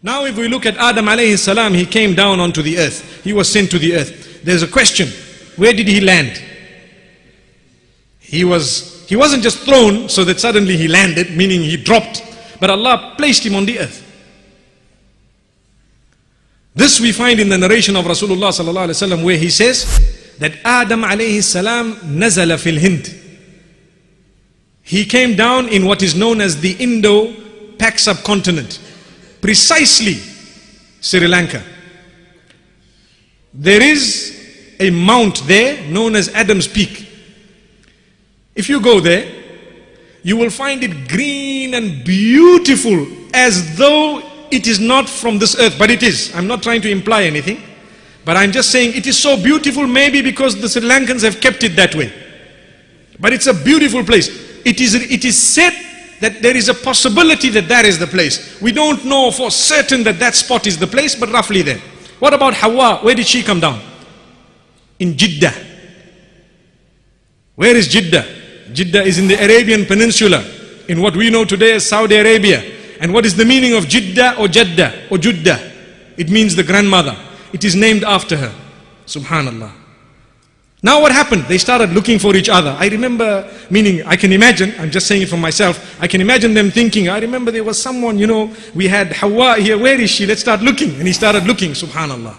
Now if we look at Adam alayhi salam, he came down onto the earth. He was sent to the earth. There's a question. Where did he land? He wasn't just thrown so that suddenly he landed, meaning he dropped. But Allah placed him on the earth. This we find in the narration of Rasulullah sallallahu alaihi wasallam, where he says that Adam alayhi salam nazala fil Hind. He came down in what is known as the Indo-Pak subcontinent, precisely Sri Lanka. There is a mount there known as Adam's Peak. If you go there, you will find it green and beautiful as though it is not from this earth, but it is. I'm not trying to imply anything, but I'm just saying it is so beautiful, maybe because the Sri Lankans have kept it that way. But it's a beautiful place. It is said that there is a possibility that that is the place. We don't know for certain that that spot is the place, but roughly there. What about Hawa? Where did she come down? In Jeddah. Where is Jeddah? Jeddah is in the Arabian Peninsula, in what we know today as Saudi Arabia. And what is the meaning of Jeddah or Jeddah or Juddah? It means the grandmother. It is named after her. Subhanallah. Now what happened? They started looking for each other. I remember, meaning I can imagine, I'm just saying it for myself, I can imagine them thinking, I remember there was someone, we had Hawa here, where is she? Let's start looking. And he started looking, subhanallah.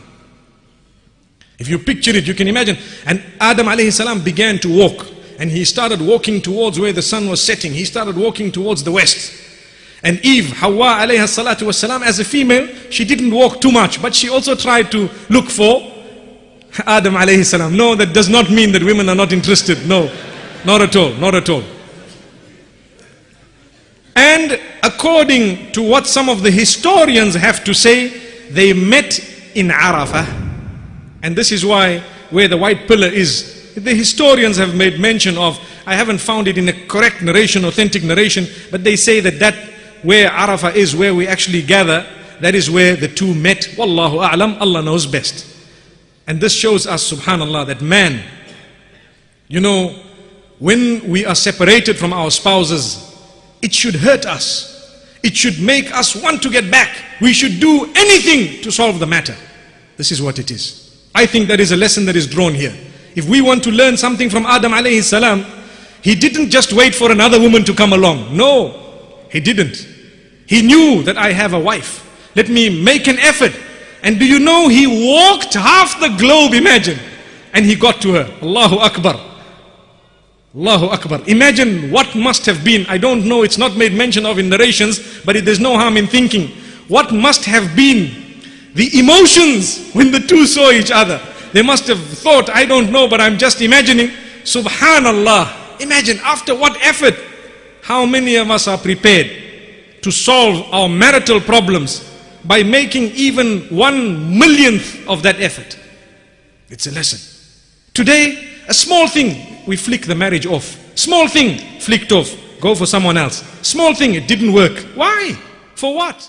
If you picture it, you can imagine. And Adam alayhi salam began to walk. And he started walking towards where the sun was setting. He started walking towards the west. And Eve, Hawa alayhi salatu wasalam, as a female, she didn't walk too much, but she also tried to look for Adam alayhi salam. No, that does not mean that women are not interested. No, not at all, not at all. And according to what some of the historians have to say, they met in Arafah. And this is why, where the white pillar is, the historians have made mention of, I haven't found it in a correct narration, authentic narration, but they say that where Arafah is, where we actually gather, that is where the two met. Wallahu a'lam, Allah knows best. And this shows us, subhanallah, that man, when we are separated from our spouses, it should hurt us. It should make us want to get back. We should do anything to solve the matter. This is what it is. I think that is a lesson that is drawn here. If we want to learn something from Adam alayhi salam, he didn't just wait for another woman to come along. No, he didn't. He knew that I have a wife. Let me make an effort. And do you know, he walked half the globe, imagine, and he got to her. Allahu Akbar. Allahu Akbar. Imagine what must have been. I don't know, it's not made mention of in narrations, but there's no harm in thinking. What must have been the emotions when the two saw each other? They must have thought, I don't know, but I'm just imagining. Subhanallah. Imagine after what effort. How many of us are prepared to solve our marital problems by making even 1/1,000,000th of that effort? It's a lesson. Today, a small thing, we flick the marriage off. Small thing, flicked off, go for someone else. Small thing, it didn't work. Why? For what?